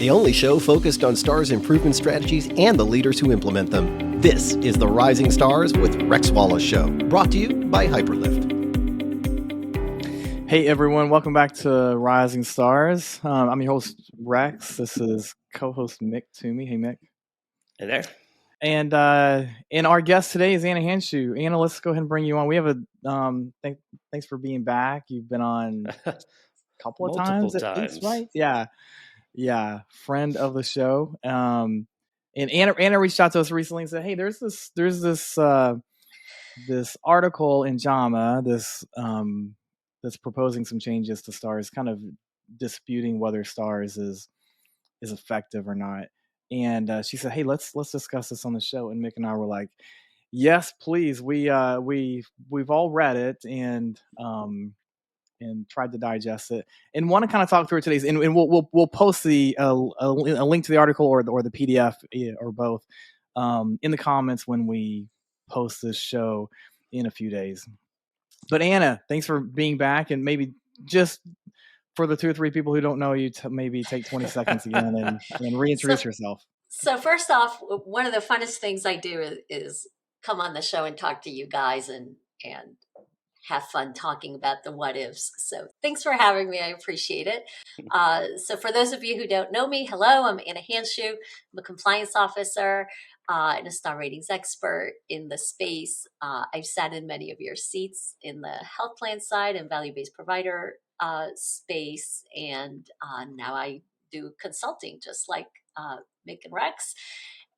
the only show focused on Stars improvement strategies and the leaders who implement them. This is the Rising Stars with Rex Wallace Show, brought to you by Hyperlift. Hey everyone, welcome back to Rising Stars. I'm your host Rex. This is co-host Mick Twomey. Hey Mick. Hey there. And our guest today is Anna Handshuh. Anna, let's go ahead and bring you on. We have a thanks for being back. You've been on a couple of times at least, right? Yeah, friend of the show. And Anna reached out to us recently and said, "Hey, there's this article in JAMA that's proposing some changes to STARS, kind of disputing whether STARS is effective or not." And she said, "Hey, let's discuss this on the show." And Mick and I were like, "Yes, please. We've all read it and tried to digest it and want to kind of talk through it today. And we'll post a link to the article or the PDF or both in the comments when we post this show in a few days." But Anna, thanks for being back, and maybe just for the 2 or 3 people who don't know you, to maybe take 20 seconds again and reintroduce yourself. So first off, one of the funnest things I do is come on the show and talk to you guys and have fun talking about the what ifs. So thanks for having me. I appreciate it. So for those of you who don't know me, hello, I'm Anna Handshuh. I'm a compliance officer and a star ratings expert in the space. I've sat in many of your seats in the health plan side and value-based provider space. And now I do consulting just like Mick and Rex,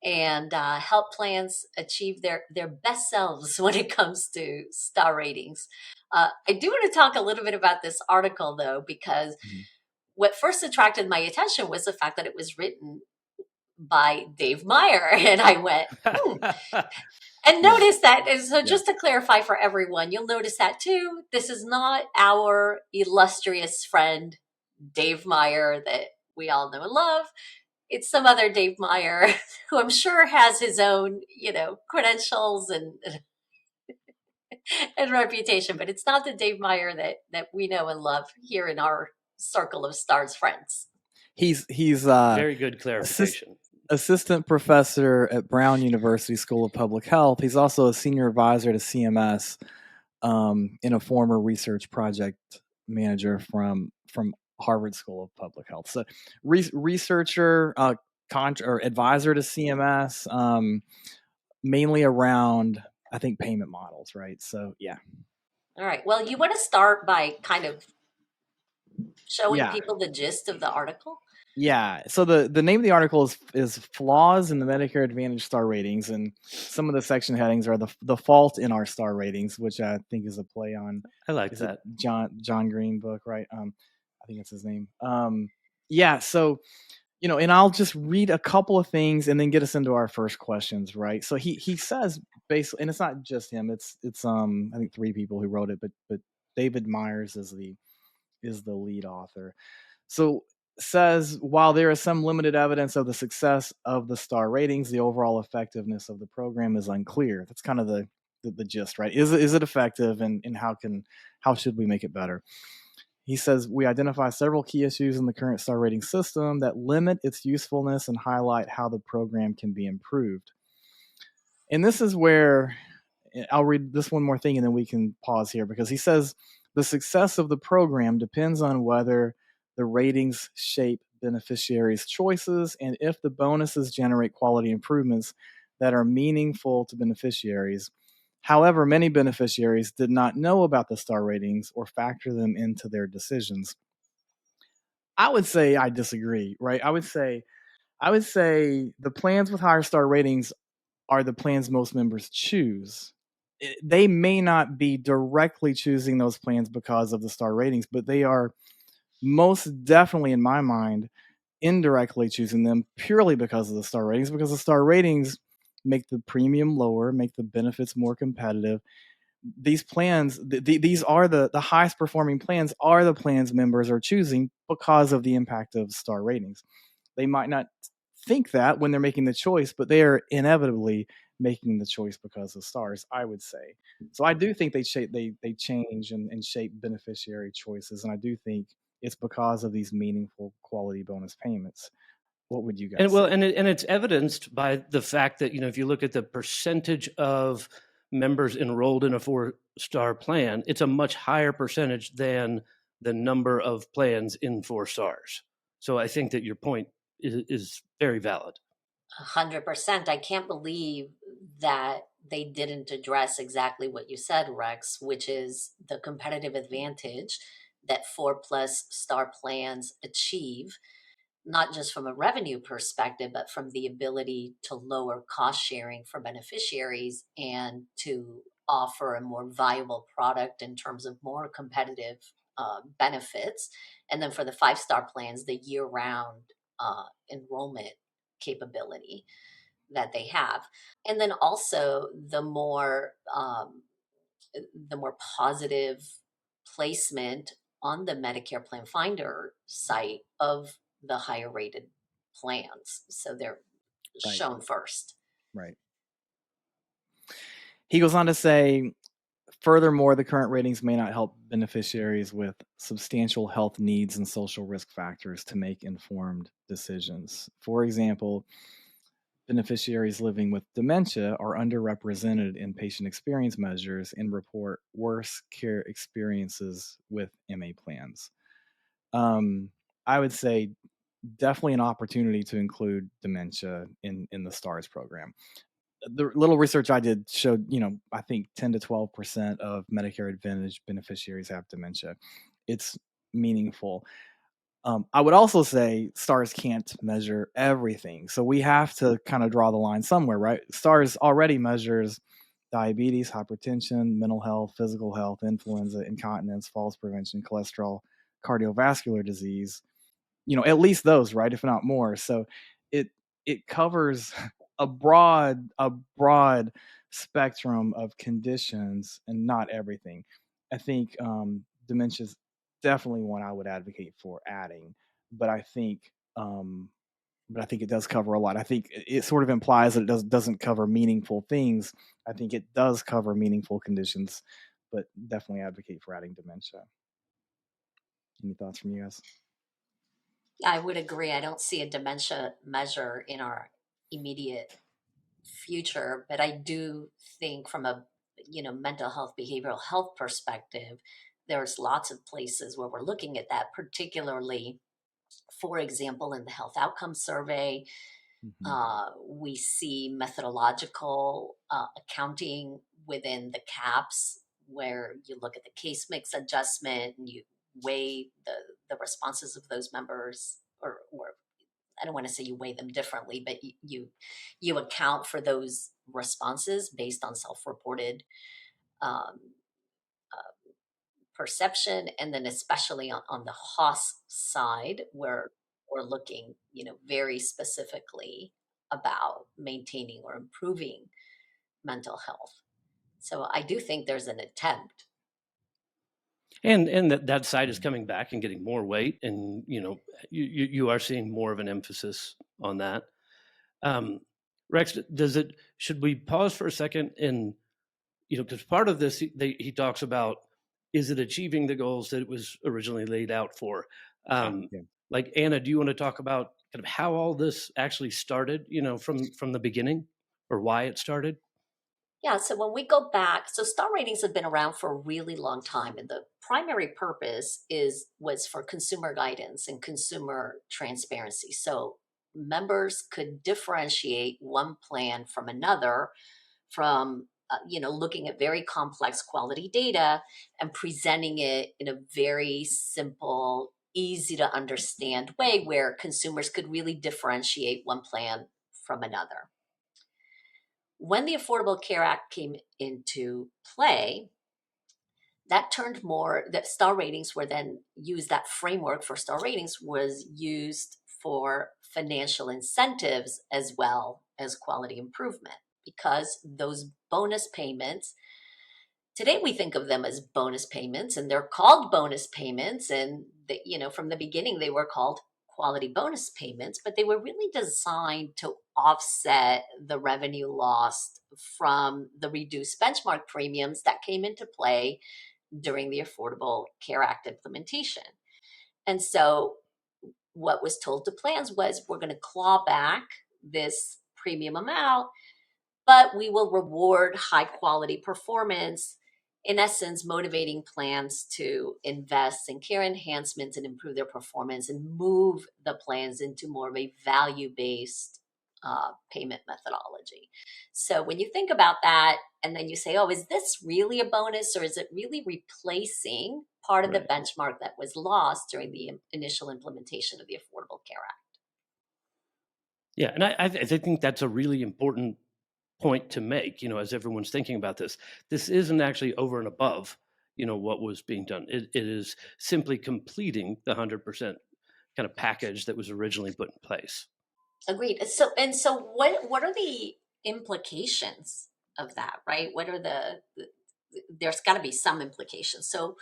and help plans achieve their best selves when it comes to star ratings. I do want to talk a little bit about this article, though, because what first attracted my attention was the fact that it was written by Dave Meyers, and I went, and notice that. And so just to clarify for everyone, you'll notice that too. This is not our illustrious friend, Dave Meyers, that we all know and love. It's some other Dave Meyers who I'm sure has his own, credentials and reputation, but it's not the Dave Meyers that we know and love here in our circle of stars friends. He's very good clarification. Assistant professor at Brown University School of Public Health. He's also a senior advisor to CMS and a former research project manager from Harvard School of Public Health. So researcher, or advisor to CMS, mainly around, I think, payment models, right? So, yeah. All right. Well, you want to start by kind of showing people the gist of the article? Yeah. So the name of the article is Flaws in the Medicare Advantage Star Ratings, and some of the section headings are the fault in our star ratings, which I think is a play on. I like that John Green book, right? I think that's his name. So, and I'll just read a couple of things and then get us into our first questions, right? So he says basically, and it's not just him, it's I think 3 people who wrote it, but David Meyers is the lead author. So says, while there is some limited evidence of the success of the star ratings, the overall effectiveness of the program is unclear. That's kind of the gist, right? Is it effective, and how should we make it better? He says, we identify several key issues in the current star rating system that limit its usefulness and highlight how the program can be improved. And this is where I'll read this one more thing and then we can pause here, because he says the success of the program depends on whether the ratings shape beneficiaries' choices and if the bonuses generate quality improvements that are meaningful to beneficiaries. However, many beneficiaries did not know about the star ratings or factor them into their decisions. I would say I disagree, right? I would say the plans with higher star ratings are the plans most members choose. They may not be directly choosing those plans because of the star ratings, but they are most definitely, in my mind, indirectly choosing them purely because of the star ratings, because the star ratings make the premium lower, make the benefits more competitive. These plans, these are the highest performing plans, are the plans members are choosing because of the impact of star ratings. They might not think that when they're making the choice, but they are inevitably making the choice because of stars, I would say. So I do think they change and shape beneficiary choices, and I do think it's because of these meaningful quality bonus payments. What would you guys And well, say? and it's evidenced by the fact that, if you look at the percentage of members enrolled in a 4-star plan, it's a much higher percentage than the number of plans in 4 stars. So I think that your point is very valid. 100%. I can't believe that they didn't address exactly what you said, Rex, which is the competitive advantage that 4+ star plans achieve, not just from a revenue perspective, but from the ability to lower cost sharing for beneficiaries and to offer a more viable product in terms of more competitive benefits. And then for the 5-star plans, the year-round enrollment capability that they have. And then also the more positive placement on the Medicare Plan Finder site of the higher rated plans. So they're shown first. Right. He goes on to say, furthermore, the current ratings may not help beneficiaries with substantial health needs and social risk factors to make informed decisions. For example, beneficiaries living with dementia are underrepresented in patient experience measures and report worse care experiences with MA plans. I would say definitely an opportunity to include dementia in the STARS program. The little research I did showed, I think 10 to 12% of Medicare Advantage beneficiaries have dementia. It's meaningful. I would also say STARS can't measure everything. So we have to kind of draw the line somewhere, right? STARS already measures diabetes, hypertension, mental health, physical health, influenza, incontinence, falls prevention, cholesterol, cardiovascular disease, at least those, right? If not more. So it covers a broad spectrum of conditions and not everything. I think dementia is definitely one I would advocate for adding, but I think it does cover a lot. I think it sort of implies that it doesn't cover meaningful things. I think it does cover meaningful conditions, but definitely advocate for adding dementia. Any thoughts from you guys? I would agree. I don't see a dementia measure in our immediate future, but I do think from a mental health, behavioral health perspective, there's lots of places where we're looking at that, particularly, for example, in the health outcome survey. We see methodological accounting within the CAPS, where you look at the case mix adjustment and you weigh the responses of those members, or I don't want to say you weigh them differently, but you account for those responses based on self-reported perception, and then especially on the HOS side, where we're looking, very specifically about maintaining or improving mental health. So I do think there's an attempt. And that side is coming back and getting more weight, and you are seeing more of an emphasis on that. Rex, should we pause for a second and because part of this he talks about, is it achieving the goals that it was originally laid out for? Like, Anna, do you want to talk about kind of how all this actually started, from the beginning, or why it started? Yeah, so when we go back, so star ratings have been around for a really long time, and the primary purpose was for consumer guidance and consumer transparency. So members could differentiate one plan from another from looking at very complex quality data and presenting it in a very simple, easy to understand way where consumers could really differentiate one plan from another. When the Affordable Care Act came into play, that star ratings were then used, that framework for star ratings was used for financial incentives as well as quality improvement, because those bonus payments, today we think of them as bonus payments, and they're called bonus payments, and from the beginning they were called quality bonus payments, but they were really designed to offset the revenue lost from the reduced benchmark premiums that came into play during the Affordable Care Act implementation. And so what was told to plans was, we're going to claw back this premium amount, but we will reward high quality performance, in essence, motivating plans to invest in care enhancements and improve their performance and move the plans into more of a value-based payment methodology. So when you think about that, and then you say, oh, is this really a bonus, or is it really replacing part of the benchmark that was lost during the initial implementation of the Affordable Care Act? Yeah, and I think that's a really important point to make, as everyone's thinking about this. This isn't actually over and above, what was being done. It is simply completing the 100% kind of package that was originally put in place. Agreed. So what are the implications of that, right? What are there's got to be some implications. So,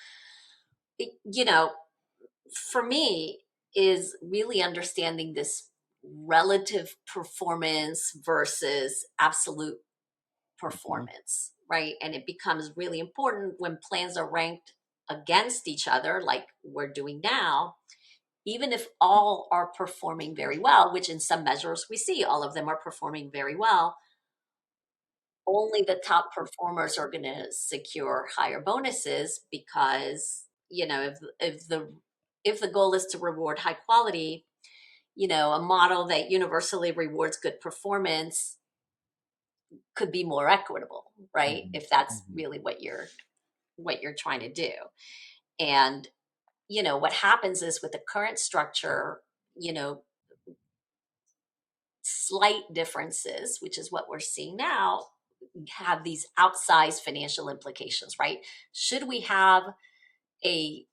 for me, is really understanding this relative performance versus absolute performance, right? And it becomes really important when plans are ranked against each other, like we're doing now. Even if all are performing very well, which in some measures we see all of them are performing very well, only the top performers are going to secure higher bonuses, because if the goal is to reward high quality, a model that universally rewards good performance could be more equitable, right? If that's really what you're trying to do. And what happens is, with the current structure, slight differences, which is what we're seeing now, have these outsized financial implications, right? Should we have a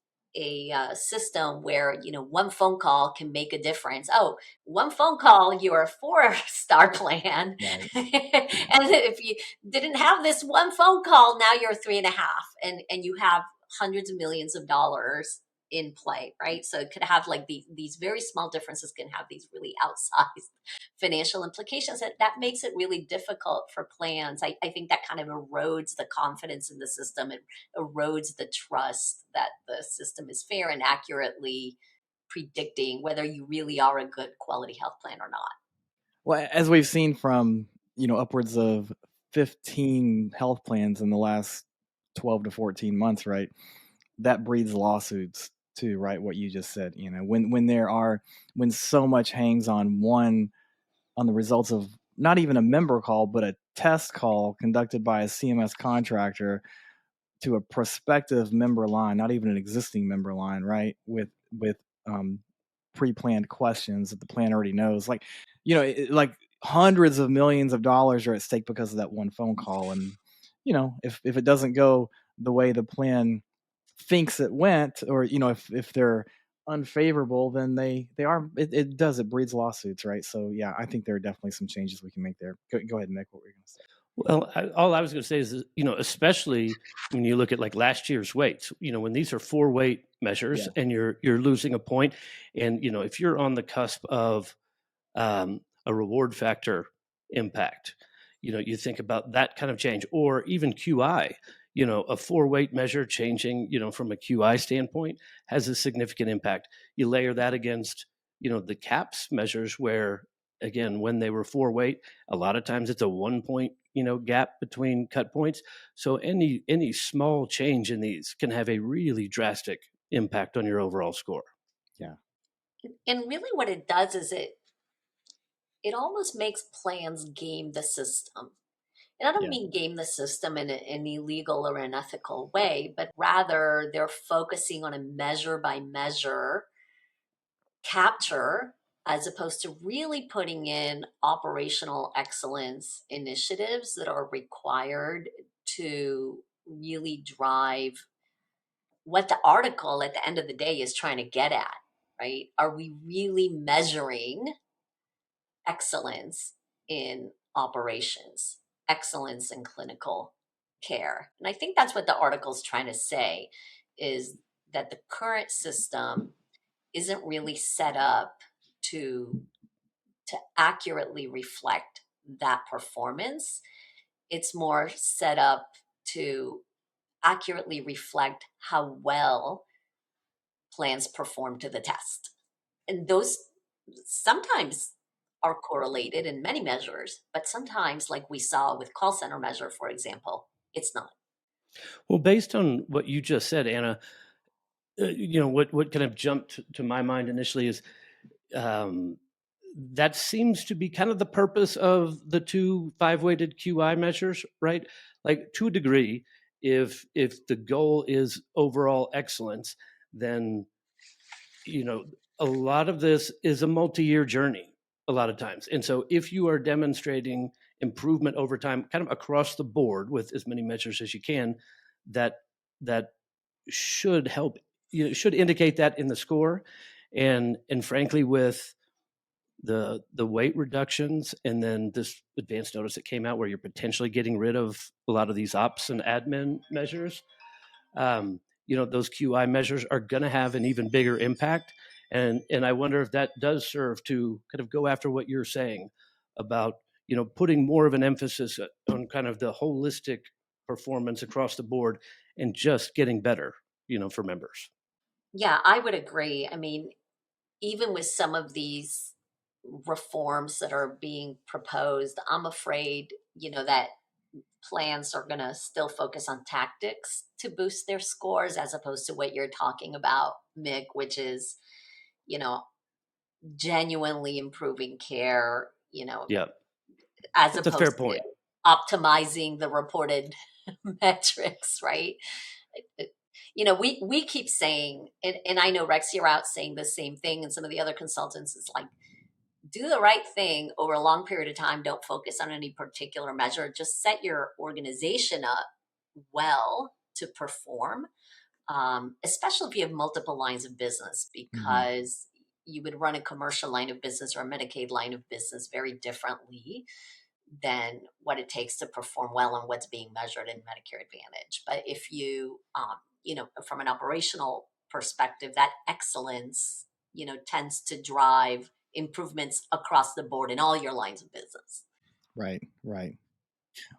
system where one phone call can make a difference? Oh, one phone call, you're a 4-star plan, right. And if you didn't have this one phone call, now you're 3.5, and you have hundreds of millions of dollars in play, right? So it could have like these very small differences can have these really outsized financial implications. That makes it really difficult for plans. I think that kind of erodes the confidence in the system. It erodes the trust that the system is fair and accurately predicting whether you really are a good quality health plan or not. Well, as we've seen from, upwards of 15 health plans in the last 12 to 14 months, right? That breeds lawsuits too, right? What you just said, when so much hangs on the results of not even a member call, but a test call conducted by a CMS contractor to a prospective member line, not even an existing member line, right? With pre-planned questions that the plan already knows, like hundreds of millions of dollars are at stake because of that one phone call. And if it doesn't go the way the plan thinks it went, or if they're unfavorable, then it breeds lawsuits, right? So yeah, I think there are definitely some changes we can make there. Go ahead, Nick. What were you going to say? Well, all I was going to say is, especially when you look at like last year's weights, when these are 4 weight measures, and you're losing a point, and if you're on the cusp of a reward factor impact, you think about that kind of change, or even QI. A 4 weight measure changing, from a QI standpoint has a significant impact. You layer that against, the CAPS measures where, again, when they were 4 weight, a lot of times it's a 1 point, gap between cut points. So any small change in these can have a really drastic impact on your overall score. Yeah. And really what it does is it almost makes plans game the system. And I don't mean game the system in an illegal or unethical way, but rather they're focusing on a measure by measure capture, as opposed to really putting in operational excellence initiatives that are required to really drive what the article at the end of the day is trying to get at, right? Are we really measuring excellence in operations, excellence in clinical care? And I think that's what the article's trying to say, is that the current system isn't really set up to accurately reflect that performance. It's more set up to accurately reflect how well plans perform to the test. And those sometimes are correlated in many measures, but sometimes, like we saw with call center measure, for example, it's not. Well, based on what you just said, Anna, what kind of jumped to my mind initially is um, that seems to be kind of the purpose of the two 5-weighted QI measures, right? Like, to a degree, if the goal is overall excellence, then a lot of this is a multi-year journey a lot of times. And so if you are demonstrating improvement over time, kind of across the board with as many measures as you can, that should help, should indicate that in the score. And frankly, with the weight reductions and then this advanced notice that came out where you're potentially getting rid of a lot of these ops and admin measures, those QI measures are going to have an even bigger impact. And I wonder if that does serve to kind of go after what you're saying about, putting more of an emphasis on kind of the holistic performance across the board and just getting better, for members. Yeah, I would agree. I mean, even with some of these reforms that are being proposed, I'm afraid, that plans are going to still focus on tactics to boost their scores as opposed to what you're talking about, Mick, which is, you know, genuinely improving care, Yeah, as that's a fair opposed to point. optimizing the reported metrics, right? We keep saying, and I know Rex, you're out saying the same thing, and some of the other consultants is like, do the right thing over a long period of time. Don't focus on any particular measure. Just set your organization up well to perform, especially if you have multiple lines of business, because you would run a commercial line of business or a Medicaid line of business very differently than what it takes to perform well on what's being measured in Medicare Advantage. But if you, from an operational perspective, that excellence, tends to drive improvements across the board in all your lines of business. Right.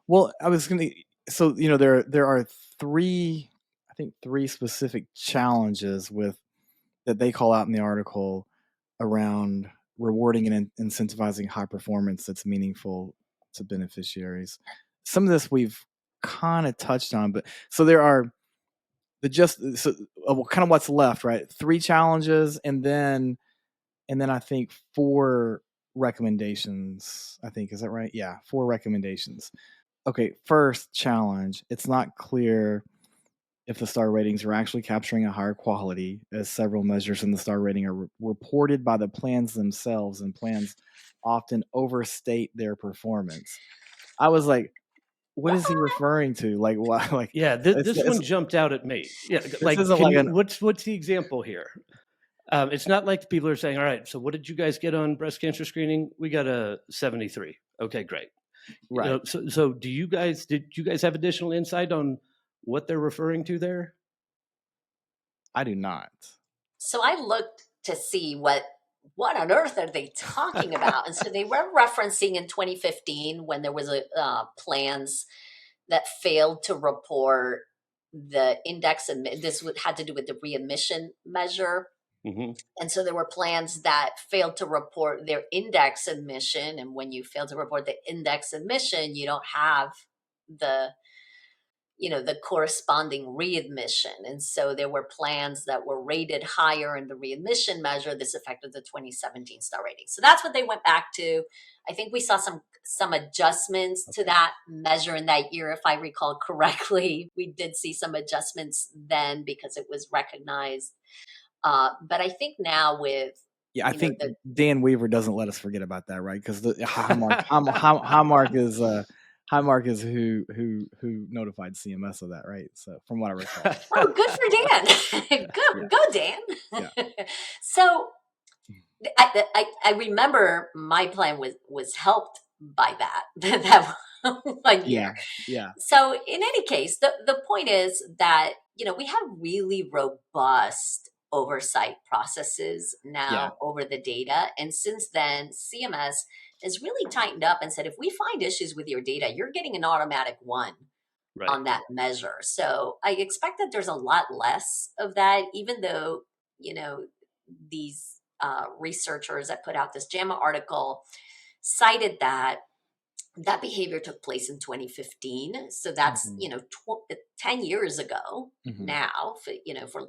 Well, I was going to, so, there are three specific challenges that they call out in the article around rewarding and incentivizing high performance that's meaningful to beneficiaries. Some of this we've kind of touched on, but so there are kind of what's left, right? 3 challenges, and then I think 4 recommendations. I think, is that right? Yeah, 4 recommendations. Okay, first challenge. It's not clear if the star ratings are actually capturing a higher quality, as several measures in the star rating are reported by the plans themselves, and plans often overstate their performance. I was like, what is he referring to? Like, why? Like, Yeah, this one jumped out at me. Yeah, like, isn't like what's the example here? It's not like people are saying, all right, so what did you guys get on breast cancer screening? We got a 73. Okay, great. right. So did you guys have additional insight on what they're referring to there? I do not. So I looked to see what on earth are they talking about? And so they were referencing in 2015 when there was a plans that failed to report the index, and this had to do with the readmission measure. And so there were plans that failed to report their index admission. And when you fail to report the index admission, you don't have the corresponding readmission. And so there were plans that were rated higher in the readmission measure. This affected the 2017 star rating. So that's what they went back to. I think we saw some adjustments to that measure in that year, if I recall correctly. We did see some adjustments then because it was recognized. But I think now with I think Dan Weaver doesn't let us forget about that, right? Because the Highmark is who notified CMS of that, right? So from what I recall. Oh, good for Dan. Go Dan. Yeah. So I remember my plan was helped by that 1 year. Yeah. So in any case, the point is that, we have really robust oversight processes now over the data. And since then, CMS has really tightened up and said, if we find issues with your data, you're getting an automatic 1 on that measure. So I expect that there's a lot less of that, even though, these researchers that put out this JAMA article cited that behavior took place in 2015. So that's, 10 years ago now, if we're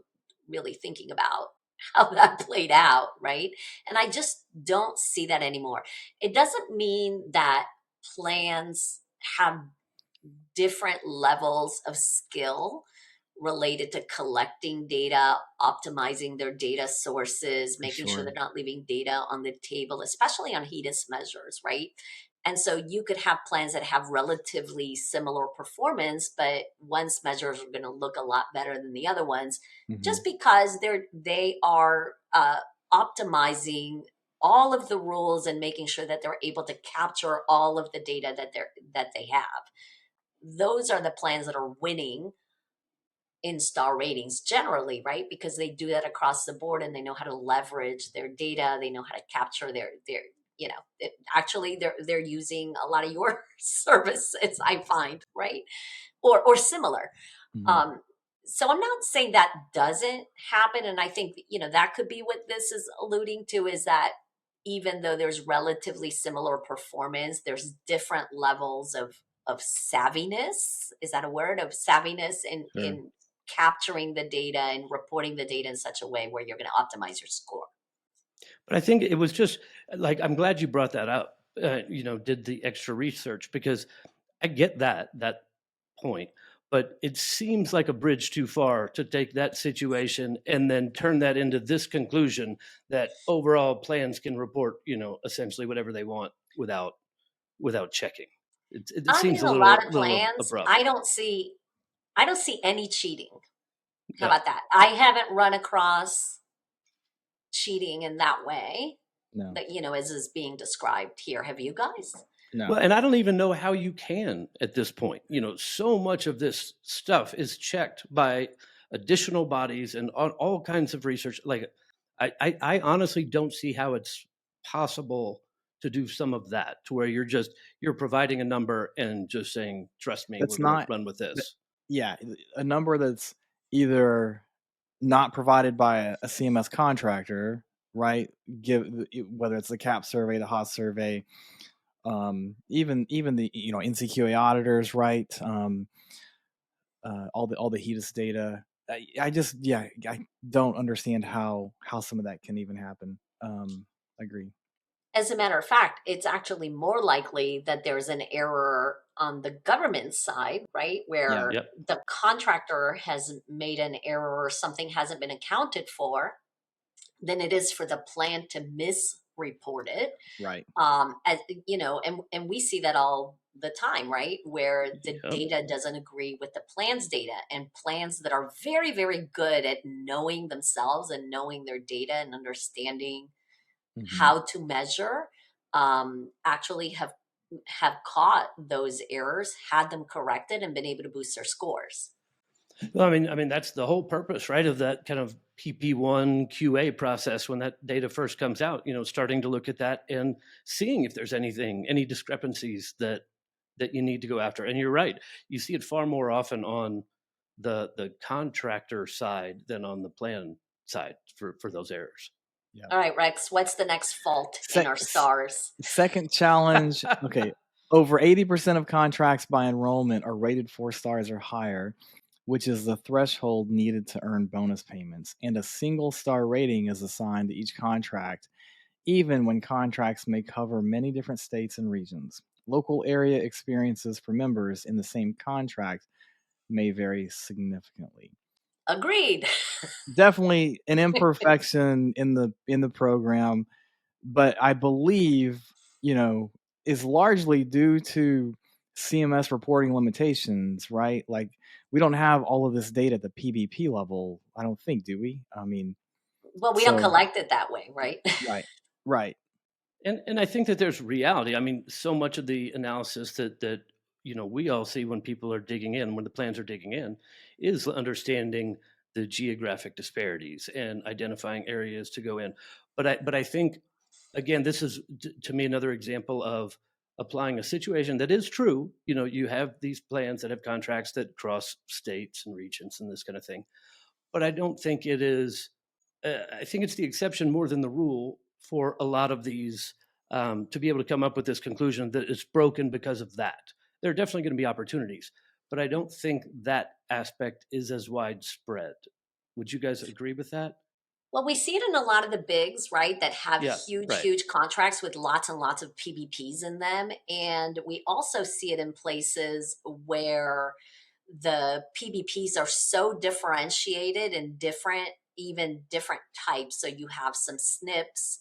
really thinking about how that played out, right? And I just don't see that anymore. It doesn't mean that plans have different levels of skill related to collecting data, optimizing their data sources, making sure they're not leaving data on the table, especially on HEDIS measures, right? And so you could have plans that have relatively similar performance, but one's measures are going to look a lot better than the other ones, just because they are optimizing all of the rules and making sure that they're able to capture all of the data that they have. Those are the plans that are winning in star ratings generally, right? Because they do that across the board and they know how to leverage their data. They know how to capture their actually they're using a lot of your services, I find, right? Or similar. So I'm not saying that doesn't happen. And I think, that could be what this is alluding to, is that even though there's relatively similar performance, there's different levels of savviness. Is that a word? Of savviness in capturing the data and reporting the data in such a way where you're going to optimize your score. But I think it was just like, I'm glad you brought that up, did the extra research, because I get that point, but it seems like a bridge too far to take that situation and then turn that into this conclusion that overall plans can report, essentially whatever they want without checking. It seems a lot of little plans. abrupt. I don't see any cheating. How about that? I haven't run across cheating in that way. No. That, as is being described here. Have you guys? No. Well, and I don't even know how you can at this point. So much of this stuff is checked by additional bodies and on all kinds of research. Like, I honestly don't see how it's possible to do some of that, to where you're providing a number and just saying, trust me, we're going to run with this. Yeah, a number that's either not provided by a CMS contractor, right? Whether it's the CAP survey, the HOS survey, even the NCQA auditors, right? All the HEDIS data. I don't understand how some of that can even happen. Agree. As a matter of fact, it's actually more likely that there's an error on the government side, right? Where the contractor has made an error or something hasn't been accounted for, than it is for the plan to misreport it. Right. As and we see that all the time, right? Where the data doesn't agree with the plan's data, and plans that are very, very good at knowing themselves and knowing their data and understanding how to measure, actually have caught those errors, had them corrected, and been able to boost their scores. Well, I mean that's the whole purpose, right, of that kind of PP1 QA process when that data first comes out. Starting to look at that and seeing if there's any discrepancies that you need to go after. And you're right, you see it far more often on the contractor side than on the plan side for those errors. Yeah. All right, Rex, what's the next fault in our stars? Second challenge. Okay. Over 80% of contracts by enrollment are rated 4 stars or higher, which is the threshold needed to earn bonus payments. And a single star rating is assigned to each contract, even when contracts may cover many different states and regions. Local area experiences for members in the same contract may vary significantly. Agreed. Definitely an imperfection in the program, but I believe, is largely due to CMS reporting limitations, right? Like, we don't have all of this data at the PBP level, I don't think, do we? I mean, well, we don't collect it that way, right? Right. And I think that there's reality. I mean, so much of the analysis that we all see when people are digging in, when the plans are digging in, is understanding the geographic disparities and identifying areas to go in. But I think, again, this is to me another example of applying a situation that is true. You have these plans that have contracts that cross states and regions and this kind of thing. But I don't think it is I think it's the exception more than the rule for a lot of these to be able to come up with this conclusion that it's broken because of that. There are definitely going to be opportunities, but I don't think that aspect is as widespread. Would you guys agree with that? Well, we see it in a lot of the bigs, right, that have Yeah, huge, right. huge contracts with lots and lots of PBPs in them. And we also see it in places where the PBPs are so differentiated and different, even different types. So you have some SNPs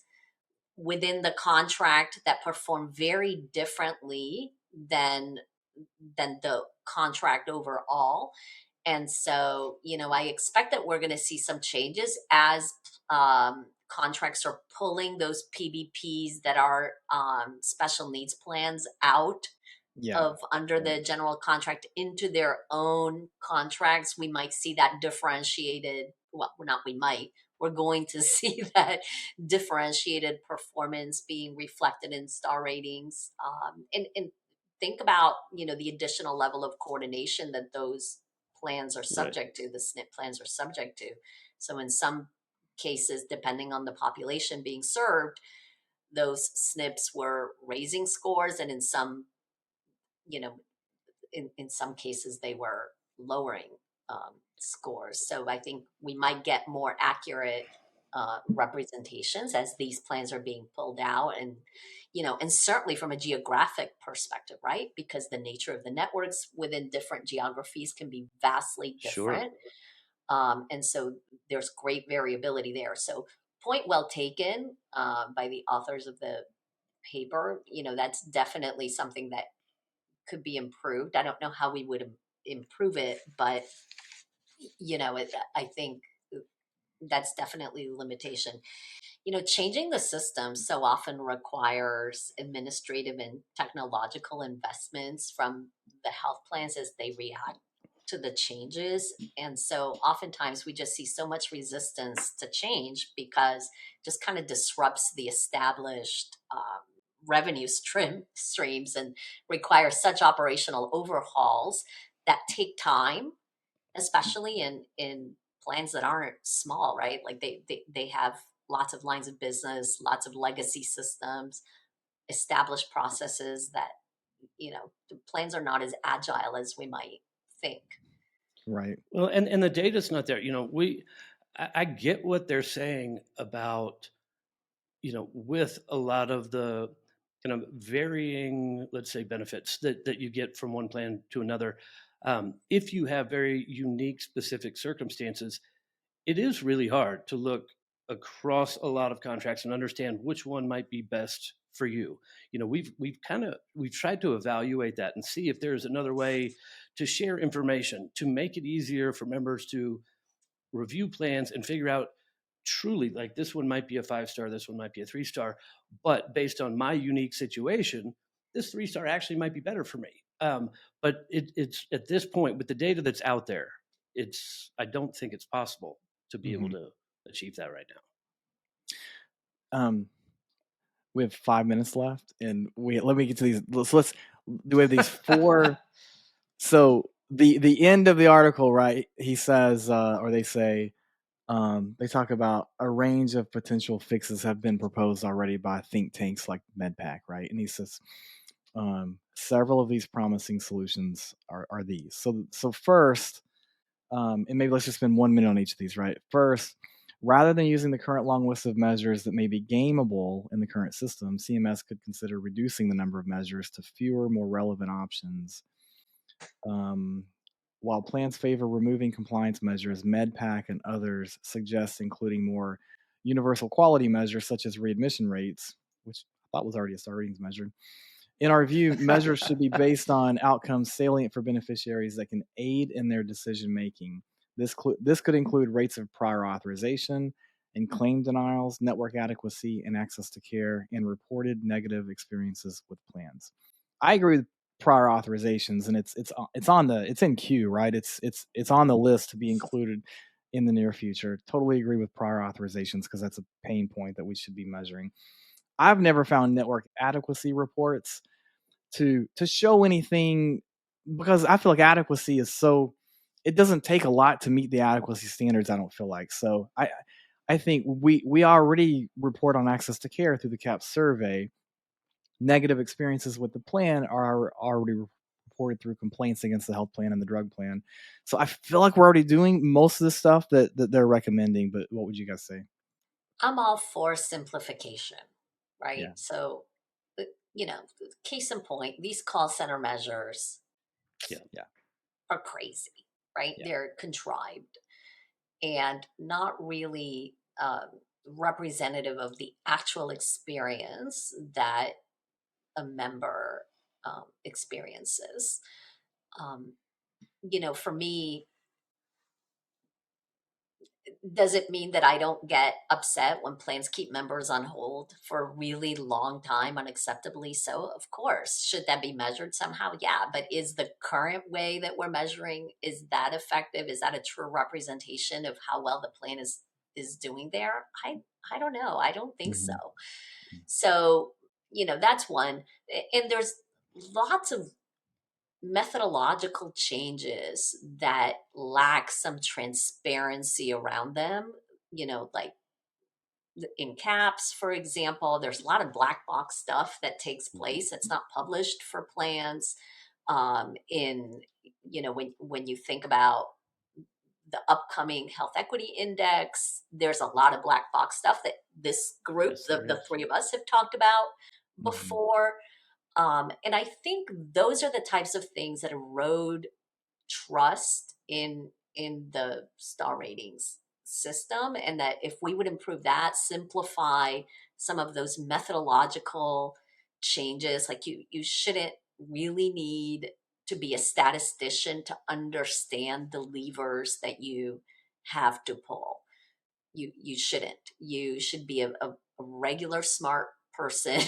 within the contract that perform very differently than the contract overall. And so, I expect that we're going to see some changes as contracts are pulling those PBPs that are special needs plans out of under the general contract into their own contracts. We might see that differentiated. Well, we're going to see that differentiated performance being reflected in star ratings. And think about, the additional level of coordination that those plans are subject to, the SNP plans are subject to. So in some cases, depending on the population being served, those SNPs were raising scores, and in some in some cases they were lowering scores. So I think we might get more accurate representations as these plans are being pulled out, and and certainly from a geographic perspective, right? Because the nature of the networks within different geographies can be vastly different. Sure. And so there's great variability there. So point well taken by the authors of the paper. That's definitely something that could be improved. I don't know how we would improve it, but I think that's definitely a limitation. Changing the system so often requires administrative and technological investments from the health plans as they react to the changes. And so oftentimes we just see so much resistance to change because it just kind of disrupts the established revenue streams and require such operational overhauls that take time, especially in plans that aren't small, right? Like they have lots of lines of business, lots of legacy systems, established processes that, the plans are not as agile as we might think. Right. Well, and the data's not there. I get what they're saying about, with a lot of the kind of varying, let's say, benefits that you get from one plan to another. If you have very unique, specific circumstances, it is really hard to look across a lot of contracts and understand which one might be best for you. We've tried to evaluate that and see if there's another way to share information to make it easier for members to review plans and figure out truly, like, this one might be a 5-star, this one might be a 3-star, but based on my unique situation, this 3-star actually might be better for me. But it's at this point with the data that's out there, I don't think it's possible to be able to achieve that right now. We have 5 minutes left, and let me get to these. We have these 4. So the end of the article, right? He says, or they say, they talk about a range of potential fixes have been proposed already by think tanks like MedPAC, right? And he says several of these promising solutions are these. So first, and maybe let's just spend 1 minute on each of these, right? First, rather than using the current long list of measures that may be gameable in the current system, CMS could consider reducing the number of measures to fewer, more relevant options. While plans favor removing compliance measures, MedPAC and others suggest including more universal quality measures such as readmission rates, which I thought was already a star ratings measure. In our view, measures should be based on outcomes salient for beneficiaries that can aid in their decision making. This could include rates of prior authorization and claim denials, network adequacy and access to care, and reported negative experiences with plans. I agree with prior authorizations, and it's in queue, right? It's on the list to be included in the near future. Totally agree with prior authorizations because that's a pain point that we should be measuring. I've never found network adequacy reports to show anything, because I feel like adequacy is it doesn't take a lot to meet the adequacy standards, I don't feel like. So I think we already report on access to care through the CAP survey. Negative experiences with the plan are already reported through complaints against the health plan and the drug plan. So I feel like we're already doing most of the stuff that they're recommending, but what would you guys say? I'm all for simplification, right? Yeah. So, case in point, these call center measures are crazy, right? Yeah. They're contrived and not really representative of the actual experience that a member experiences. For me, does it mean that I don't get upset when plans keep members on hold for a really long time, unacceptably so? Of course. Should that be measured somehow? Yeah. But is the current way that we're measuring, is that effective? Is that a true representation of how well the plan is doing there? I don't know. I don't think so. So, that's one. And there's lots of methodological changes that lack some transparency around them, like in CAPS, for example, there's a lot of black box stuff that takes place. It's not published for plans. When you think about the upcoming health equity index, there's a lot of black box stuff that this group, the three of us, have talked about before. And I think those are the types of things that erode trust in the star ratings system. And that if we would improve that, simplify some of those methodological changes, like you shouldn't really need to be a statistician to understand the levers that you have to pull. You shouldn't. You should be a regular smart person,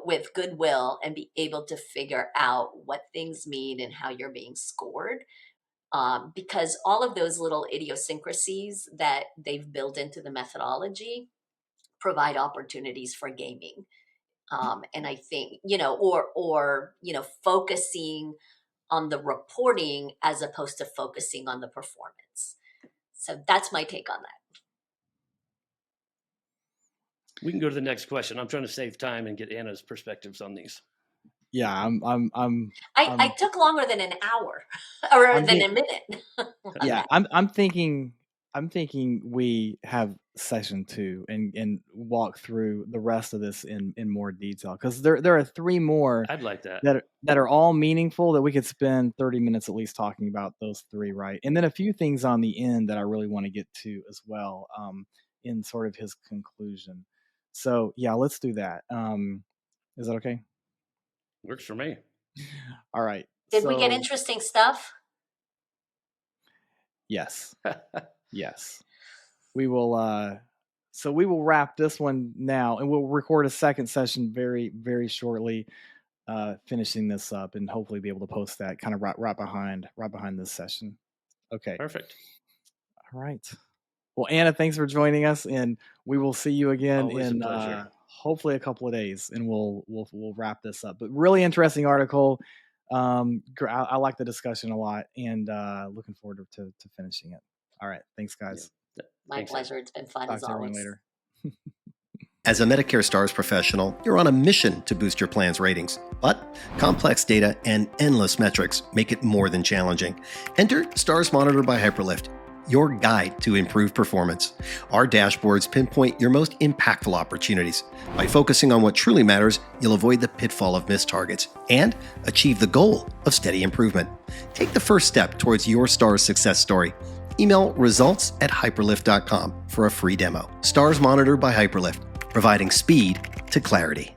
with goodwill, and be able to figure out what things mean and how you're being scored. Because all of those little idiosyncrasies that they've built into the methodology provide opportunities for gaming. And I think, or focusing on the reporting as opposed to focusing on the performance. So that's my take on that. We can go to the next question. I'm trying to save time and get Anna's perspectives on these. Yeah, I took longer than an hour or a minute. Yeah, I'm thinking we have session 2 and walk through the rest of this in more detail, because there are 3 more I'd like that are all meaningful that we could spend 30 minutes at least talking about those 3, right? And then a few things on the end that I really want to get to as well, in sort of his conclusion. So yeah, let's do that. Is that okay? Works for me. All right. Did we get interesting stuff? Yes. Yes. We will so we will wrap this one now, and we'll record a second session very, very shortly, finishing this up, and hopefully be able to post that kind of right behind this session. Okay. Perfect. All right. Well, Anna, thanks for joining us, and we will see you again Always in a pleasure. Hopefully a couple of days, and we'll wrap this up. But really interesting article. I like the discussion a lot, and looking forward to finishing it. All right, thanks, guys. Yeah. My pleasure. It's been fun. Talk as to everyone always. later. As a Medicare Stars professional, you're on a mission to boost your plan's ratings. But complex data and endless metrics make it more than challenging. Enter Stars Monitor by Hyperlift, your guide to improved performance. Our dashboards pinpoint your most impactful opportunities. By focusing on what truly matters, you'll avoid the pitfall of missed targets and achieve the goal of steady improvement. Take the first step towards your Stars success story. Email results@hyperlift.com for a free demo. Stars Monitor by Hyperlift, providing speed to clarity.